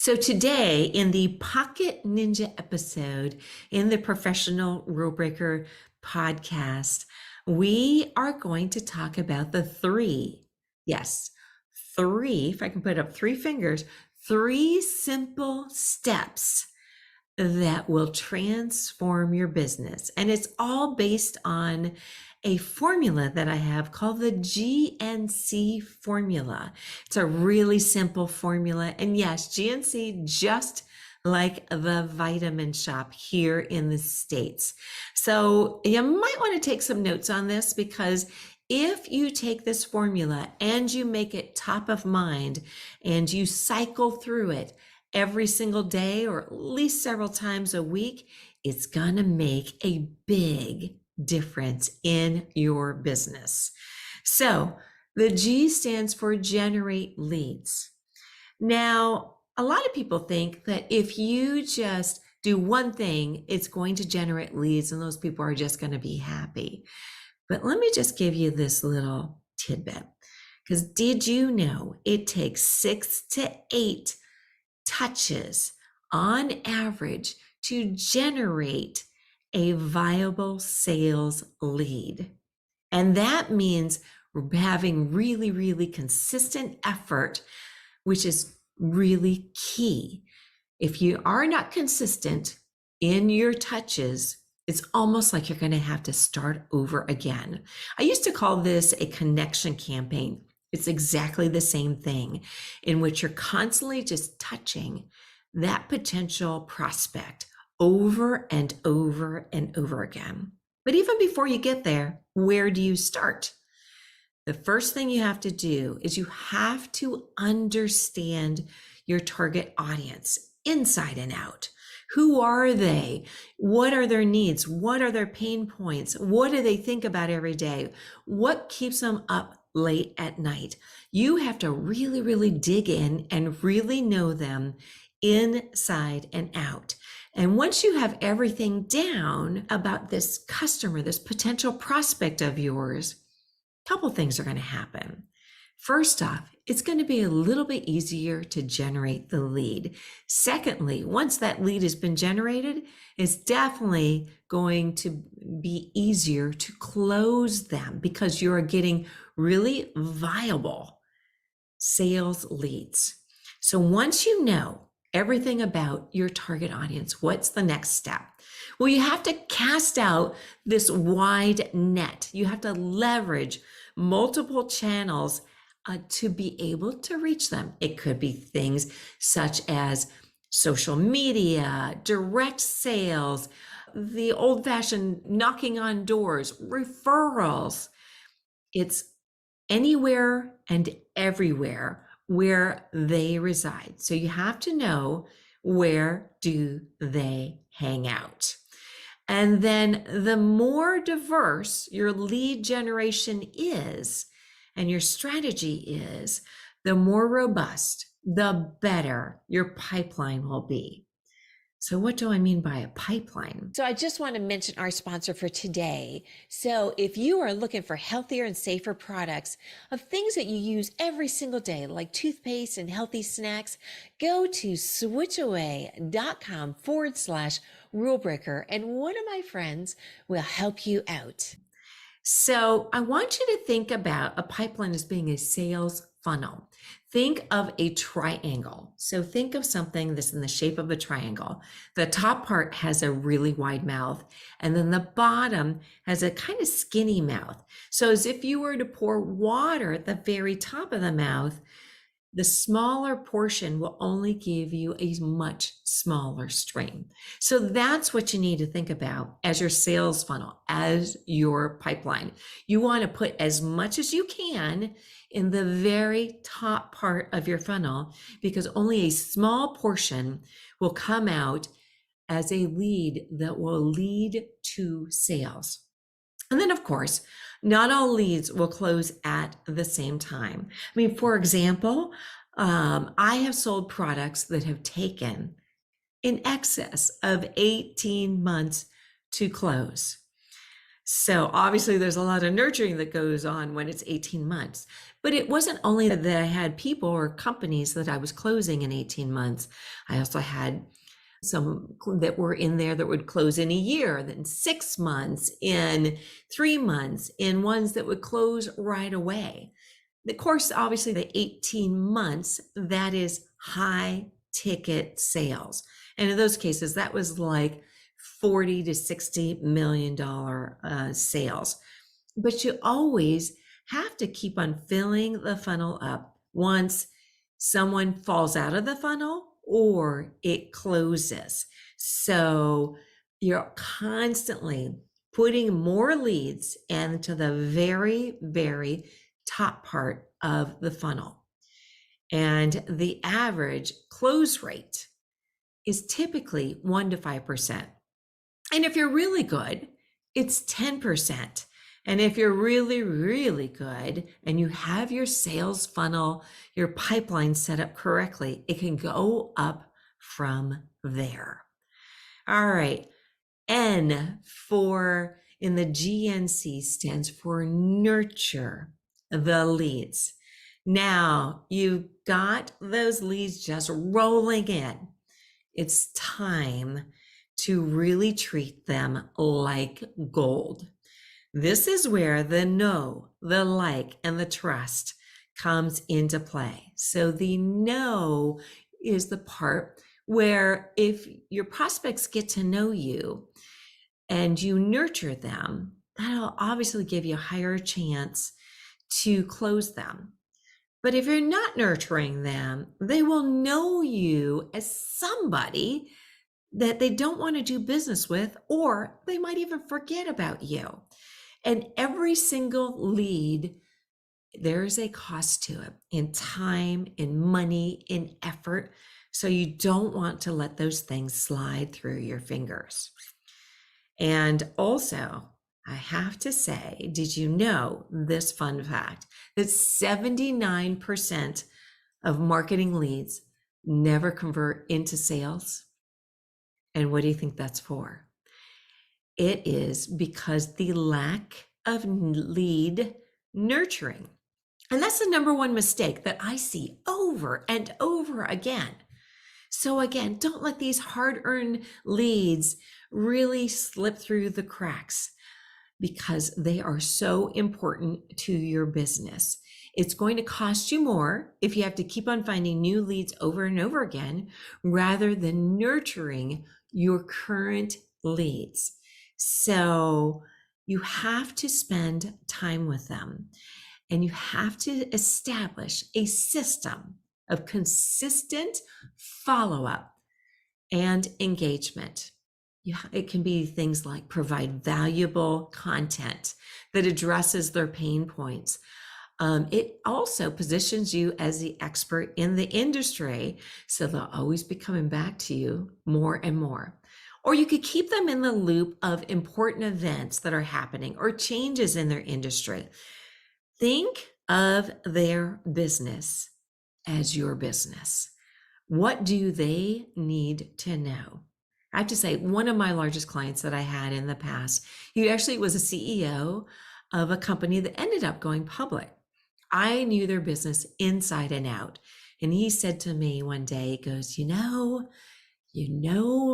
So today in the Pocket Ninja episode in the Professional Rule Breaker podcast, we are going to talk about the yes, three, if I can put up three fingers, three simple steps that will transform your business. And it's all based on a formula that I have called the GNC formula. It's a really simple formula. And yes, GNC, just like the vitamin shop here in the States. So you might want to take some notes on this, because if you take this formula and you make it top of mind and you cycle through it every single day or at least several times a week, it's going to make a big difference in your business. So the G stands for generate leads. Now, a lot of people think that if you just do one thing, it's going to generate leads and those people are just going to be happy. But let me just give you this little tidbit, because did you know it takes 6 to 8 touches on average to generate a viable sales lead? And that means we're having really, really consistent effort, which is really key. If you are not consistent in your touches, it's almost like you're going to have to start over again. I used to call this a connection campaign. It's exactly the same thing, in which you're constantly just touching that potential prospect over and over and over again. But even before you get there, where do you start? The first thing you have to do is you have to understand your target audience inside and out. Who are they? What are their needs? What are their pain points? What do they think about every day? What keeps them up late at night? You have to really, really dig in and really know them inside and out. And once you have everything down about this customer, this potential prospect of yours, a couple things are going to happen. First off, it's going to be a little bit easier to generate the lead. Secondly, once that lead has been generated, it's definitely going to be easier to close them, because you're getting really viable sales leads. So once you know everything about your target audience, what's the next step? Well, you have to cast out this wide net. You have to leverage multiple channels to be able to reach them. It could be things such as social media, direct sales, the old-fashioned knocking on doors, referrals. It's anywhere and everywhere where they reside. So you have to know, where do they hang out? And then the more diverse your lead generation is and your strategy is, the more robust, the better your pipeline will be. So what do I mean by a pipeline? So I just want to mention our sponsor for today. So if you are looking for healthier and safer products of things that you use every single day, like toothpaste and healthy snacks, go to switchaway.com/rulebreaker, and one of my friends will help you out. So I want you to think about a pipeline as being a sales funnel. Think of a triangle. So think of something that's in the shape of a triangle. The top part has a really wide mouth, and then the bottom has a kind of skinny mouth. So as if you were to pour water at the very top of the mouth, the smaller portion will only give you a much smaller stream. So that's what you need to think about as your sales funnel, as your pipeline. You want to put as much as you can in the very top part of your funnel, because only a small portion will come out as a lead that will lead to sales. And then, of course, not all leads will close at the same time. I mean, for example, I have sold products that have taken in excess of 18 months to close. So obviously there's a lot of nurturing that goes on when it's 18 months. But it wasn't only that I had people or companies that I was closing in 18 months. I also had some that were in there that would close in a year, then 6 months, in 3 months, in ones that would close right away. Of course, obviously the 18 months, that is high ticket sales. And in those cases, that was like 40 to 60 million dollar sales. But you always have to keep on filling the funnel up once someone falls out of the funnel or it closes. So you're constantly putting more leads into the very, very top part of the funnel. And the average close rate is typically 1 to 5%. And if you're really good, it's 10%. And if you're really, really good and you have your sales funnel, your pipeline set up correctly, it can go up from there. All right. N for in the GNC stands for nurture the leads. Now you've got those leads just rolling in. It's time to really treat them like gold. This is where the know, the like, and the trust comes into play. So the know is the part where if your prospects get to know you and you nurture them, that'll obviously give you a higher chance to close them. But if you're not nurturing them, they will know you as somebody that they don't want to do business with, or they might even forget about you. And every single lead, there's a cost to it in time, in money, in effort. So you don't want to let those things slide through your fingers. And also, I have to say, did you know this fun fact that 79% of marketing leads never convert into sales? And what do you think that's for? It is because the lack of lead nurturing. And that's the number one mistake that I see over and over again. So again, don't let these hard-earned leads really slip through the cracks because they are so important to your business. It's going to cost you more if you have to keep on finding new leads over and over again, rather than nurturing your current leads. So you have to spend time with them, and you have to establish a system of consistent follow-up and engagement. It can be things like provide valuable content that addresses their pain points. It also positions you as the expert in the industry, so they'll always be coming back to you more and more. Or you could keep them in the loop of important events that are happening or changes in their industry. Think of their business as your business. What do they need to know? I have to say, one of my largest clients that I had in the past, he actually was a CEO of a company that ended up going public. I knew their business inside and out. And he said to me one day, he goes, you know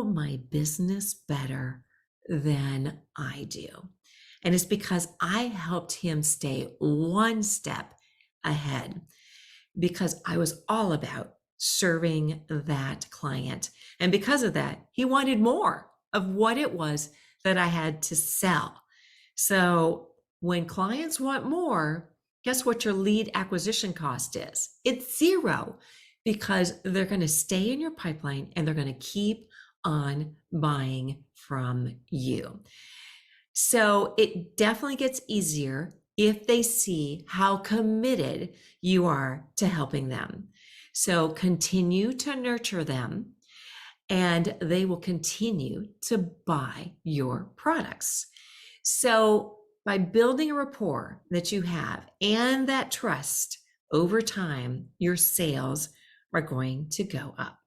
my business better than I do. And it's because I helped him stay one step ahead, because I was all about serving that client. And because of that, he wanted more of what it was that I had to sell. So when clients want more, guess what your lead acquisition cost is? It's zero, because they're going to stay in your pipeline and they're going to keep on buying from you. So it definitely gets easier if they see how committed you are to helping them. So continue to nurture them, and they will continue to buy your products. So by building a rapport that you have and that trust over time, your sales are going to go up.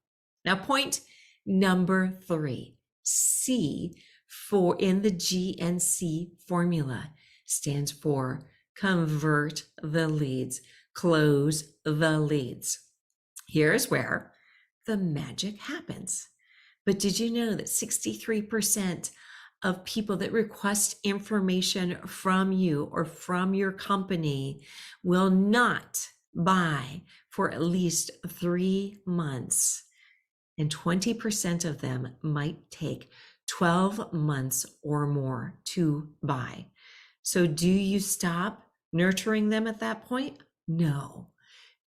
Now, point number 3, C for in the GNC formula stands for convert the leads, close the leads. Here's where the magic happens. But did you know that 63% of people that request information from you or from your company will not buy for at least 3 months? And 20% of them might take 12 months or more to buy. So do you stop nurturing them at that point? No.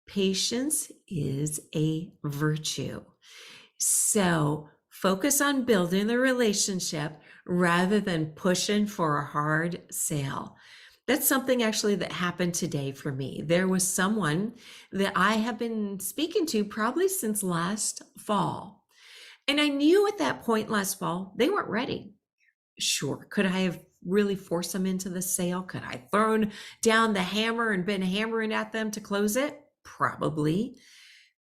Patience is a virtue. So focus on building the relationship rather than pushing for a hard sale. That's something actually that happened today for me. There was someone that I have been speaking to probably since last fall. And I knew at that point last fall, they weren't ready. Sure. Could I have really forced them into the sale? Could I have thrown down the hammer and been hammering at them to close it? Probably.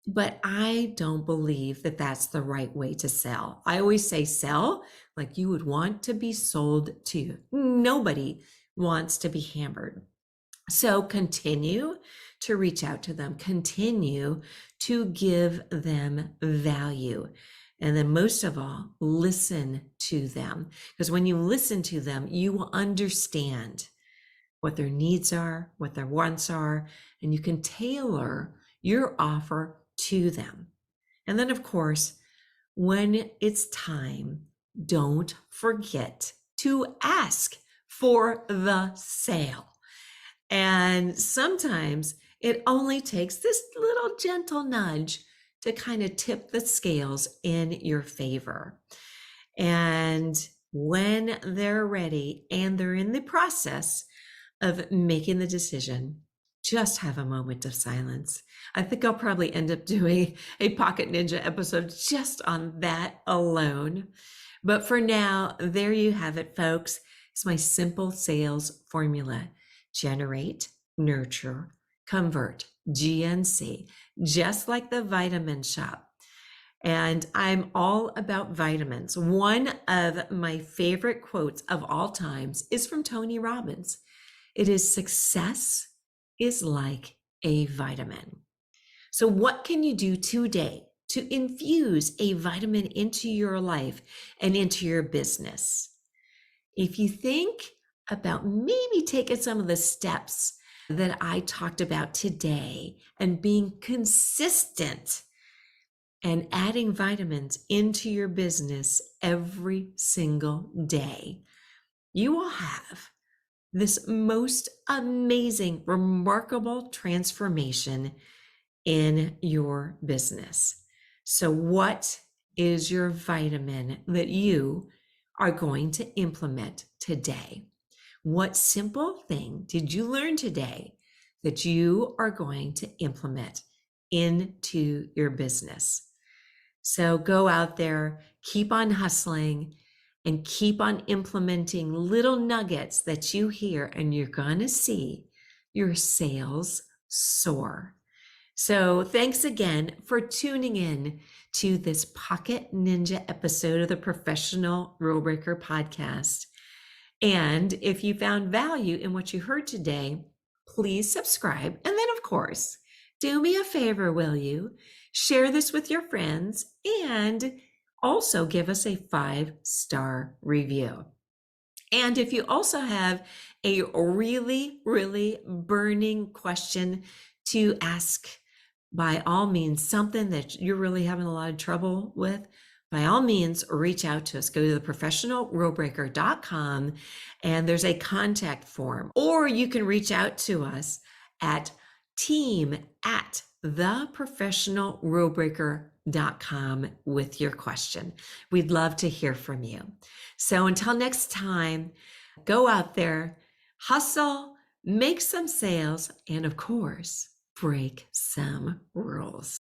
But I don't believe that that's the right way to sell. I always say sell like you would want to be sold to. Nobody wants to be hammered. So continue to reach out to them, continue to give them value. And then most of all, listen to them. Because when you listen to them, you will understand what their needs are, what their wants are, and you can tailor your offer to them. And then, of course, when it's time, don't forget to ask for the sale. And sometimes it only takes this little gentle nudge to kind of tip the scales in your favor. And when they're ready and they're in the process of making the decision, just have a moment of silence. I think I'll probably end up doing a Pocket Ninja episode just on that alone. But for now, there you have it, folks. It's my simple sales formula. Generate, nurture, convert, GNC, just like the vitamin shop. And I'm all about vitamins. One of my favorite quotes of all times is from Tony Robbins. It is success is like a vitamin. So what can you do today to infuse a vitamin into your life and into your business? If you think about maybe taking some of the steps that I talked about today and being consistent and adding vitamins into your business every single day, you will have this most amazing, remarkable transformation in your business. So what is your vitamin that you are going to implement today? What simple thing did you learn today that you are going to implement into your business? So go out there, keep on hustling, and keep on implementing little nuggets that you hear, and you're going to see your sales soar. So thanks again for tuning in to this Pocket Ninja episode of the Professional Rule Breaker podcast. And if you found value in what you heard today, please subscribe. And then, of course, do me a favor, will you? Share this with your friends and also give us a 5-star review. And if you also have a really, really burning question to ask, by all means, something that you're really having a lot of trouble with, by all means, reach out to us. Go to theprofessionalrulebreaker.com and there's a contact form, or you can reach out to us at team@theprofessionalrulebreaker.com with your question. We'd love to hear from you. So until next time, go out there, hustle, make some sales, and of course, break some rules.